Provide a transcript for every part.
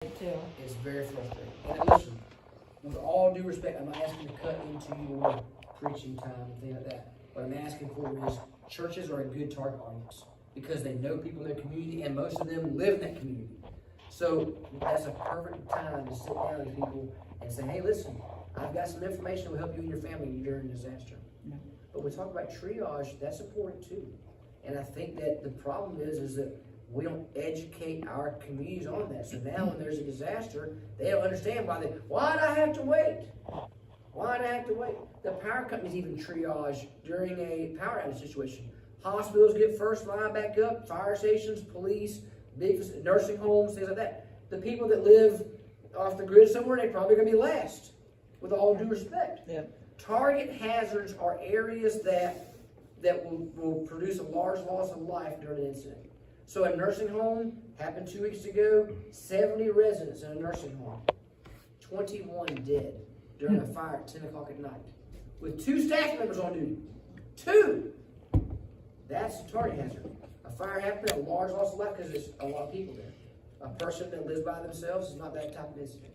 too. It's very frustrating. And listen, with all due respect, I'm not asking to cut into your preaching time and things like that. What I'm asking for is churches are a good target audience because they know people in their community and most of them live in that community. So that's a perfect time to sit down with people and say, hey, listen, I've got some information that will help you and your family during a disaster. Yeah. But we talk about triage, that's important too. And I think that the problem is that we don't educate our communities on that. So now when there's a disaster, they don't understand why'd I have to wait? Why'd I have to wait? The power companies even triage during a power outage situation. Hospitals get first line back up, fire stations, police, big nursing homes, things like that. The people that live off the grid somewhere, they're probably going to be last, with all due respect. Yep. Target hazards are areas that will produce a large loss of life during an incident. So a nursing home happened 2 weeks ago, 70 residents in a nursing home, 21 dead during a fire at 10 o'clock at night, with 2 staff members on duty. 2! That's a target hazard. A fire happened, a large loss of life because there's a lot of people there. A person that lives by themselves is not that type of incident.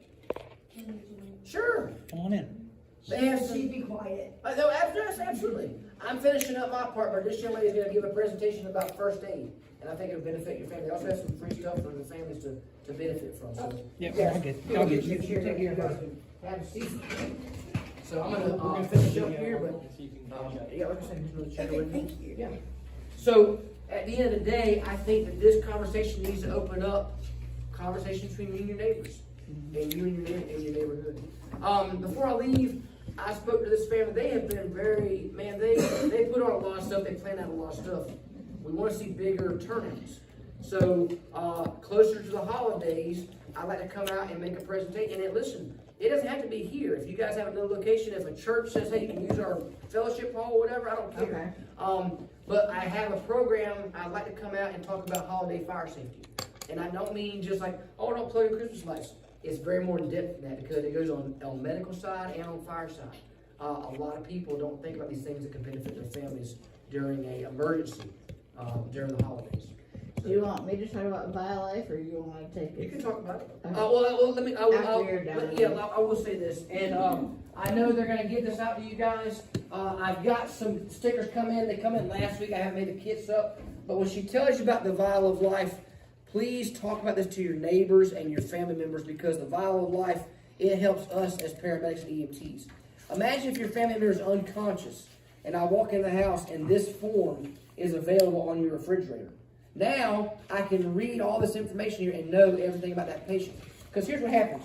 Sure. Come on in. They have some, Be quiet. no, absolutely. I'm finishing up my part, but this young lady is going to give a presentation about first aid, and I think it'll benefit your family. I also have some free stuff for the families to benefit from. So, Yeah, I'll get it. I'll get you it. take care of us. Have a seat. So I'm going to finish up here, but yeah, like I said, Okay, thank you. yeah. So at the end of the day, I think that this conversation needs to open up conversation between you and your neighbors, and you and your neighborhood. Before I leave, I spoke to this family. They have been very, man, they put on a lot of stuff. They planned out a lot of stuff. We want to see bigger turnouts. So closer to the holidays, I'd like to come out and make a presentation. And then listen, it doesn't have to be here. If you guys have another location, if a church says, hey, you can use our fellowship hall or whatever, I don't care. Okay. But I have a program. I'd like to come out and talk about holiday fire safety. And I don't mean just like, oh, don't plug in Christmas lights. It's very more in depth than that because it goes on medical side and on fire side. A lot of people don't think about these things that can benefit their families during an emergency, during the holidays. Do you want me to talk about BioLife, or you want to take it? You can talk about it. Okay. Let me. I will say this, and I know they're going to get this out to you guys. I've got some stickers come in. They come in last week. I haven't made the kits up, but when she tells you about the vial of life, please talk about this to your neighbors and your family members because the vial of life, it helps us as paramedics and EMTs. Imagine if your family member is unconscious, and I walk in the house and this form is available on your refrigerator. Now, I can read all this information here and know everything about that patient. Because here's what happens.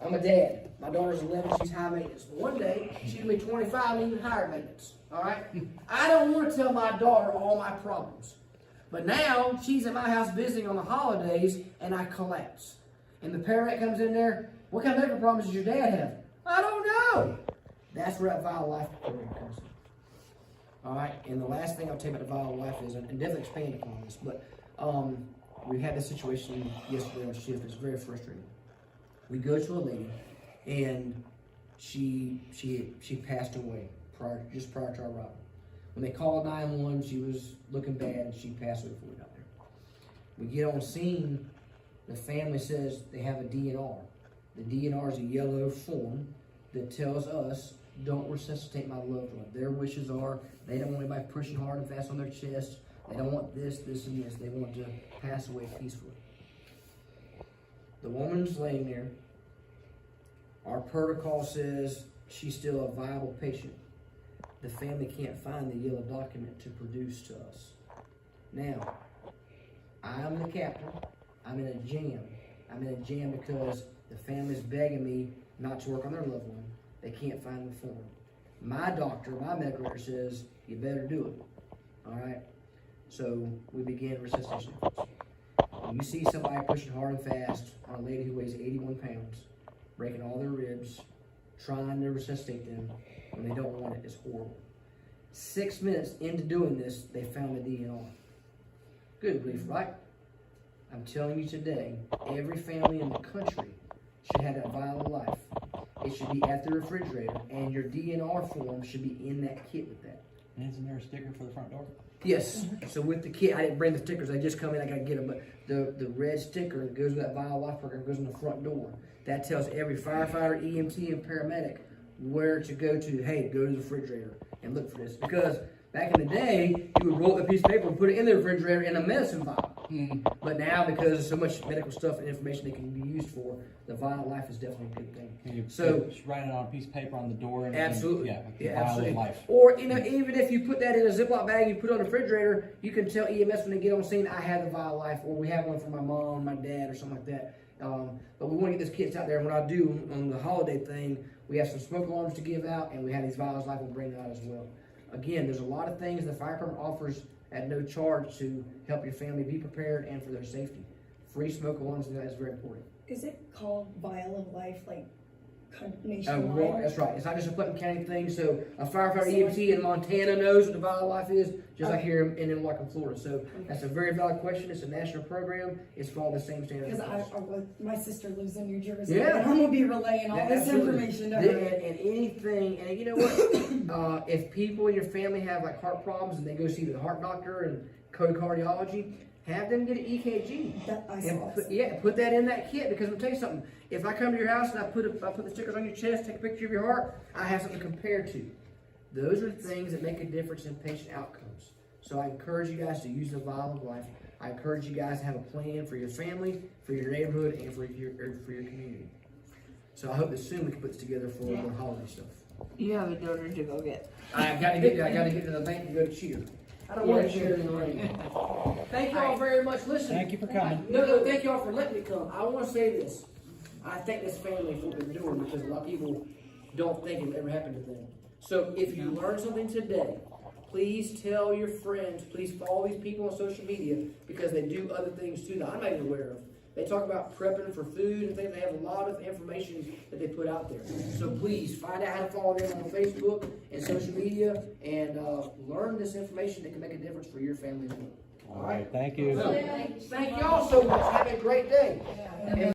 I'm a dad. My daughter's 11. She's high maintenance. One day, she's going to be 25 and even higher maintenance. All right? I don't want to tell my daughter all my problems. But now, she's at my house visiting on the holidays, and I collapse. And the paramedic comes in there. What kind of medical problems does your dad have? I don't know. That's where that Vial Life program comes in. All right, and the last thing I'll tell you about the Vial Life is, and definitely expand upon this, but we had this situation yesterday on shift. It's very frustrating. We go to a lady, and she passed away just prior to our arrival. When they called 911, she was looking bad, and she passed away before we got there. We get on scene. The family says they have a DNR. The DNR is a yellow form that tells us, don't resuscitate my loved one. Their wishes are, they don't want anybody pushing hard and fast on their chest. They don't want this, this, and this. They want to pass away peacefully. The woman's laying there. Our protocol says she's still a viable patient. The family can't find the yellow document to produce to us. Now, I'm the captain. I'm in a jam. I'm in a jam because the family's begging me not to work on their loved one. They can't find the form. My doctor, my medical director says, you better do it. All right? So we began resuscitation efforts. When you see somebody pushing hard and fast on a lady who weighs 81 pounds, breaking all their ribs, trying to resuscitate them when they don't want it, it's horrible. 6 minutes into doing this, they found the DNR. Good grief, right? I'm telling you today, every family in the country should have that vial of life. It should be at the refrigerator, and your DNR form should be in that kit with that. And isn't there a sticker for the front door? Yes. So with the kit, I didn't bring the stickers. They just come in. I gotta get them. But the red sticker that goes with that Vital Life program goes in the front door. That tells every firefighter, EMT, and paramedic where to go to. Hey, go to the refrigerator and look for this. Because back in the day, you would roll up a piece of paper and put it in the refrigerator in a medicine vial. But now, because of so much medical stuff and information that can be used for, the Vital Life is definitely a good thing. And you So just write it on a piece of paper on the door. And absolutely, yeah, like the yeah, Vial of absolutely. Life. Or even if you put that in a Ziploc bag, and you put it on the refrigerator, you can tell EMS when they get on scene, I have the Vital Life, or we have one for my mom, my dad, or something like that. But we want to get these kits out there. And what I do on the holiday thing, we have some smoke alarms to give out, and we have these Vital Life. We'll bring that out as well. Again, there's a lot of things the fire department offers at no charge to help your family be prepared and for their safety. Free smoke alarms, and that is very important. Is it called Vial of Life, like Well, nationwide? that's right. It's not just a Putnam County thing. So a firefighter EMT in Montana knows what the Vital Life is, just like here in Florida. So that's a very valid question. It's a national program. It's for all the same standards. Because my sister lives in New Jersey, Yeah. and I'm gonna be relaying all this Absolutely. information to And, her. and anything, and you know what? If people in your family have like heart problems and they go see the heart doctor and cardiology, have them get an EKG. That I And saw. put that in that kit, because I'll tell you something. If I come to your house and I put the stickers on your chest, take a picture of your heart, I have something to compare to. Those are things that make a difference in patient outcomes. So I encourage you guys to use the Vial of Life. I encourage you guys to have a plan for your family, for your neighborhood, and for your community. So I hope that soon we can put this together for the holiday stuff. You have a donor to go get. I gotta get to the bank and go to cheer. I don't want to cheer in the rain. Thank you all very much. Listen. Thank you for coming. No, thank you all for letting me come. I want to say this. I thank this family for what they're doing, because a lot of people don't think it ever happened to them. So if you learned something today, please tell your friends. Please follow these people on social media, because they do other things too that I'm not even aware of. They talk about prepping for food and things. They have a lot of information that they put out there. So please find out how to follow them on Facebook and social media, and learn this information that can make a difference for your family as well. All right. Thank you. So, thank y'all so much. Have a great day. And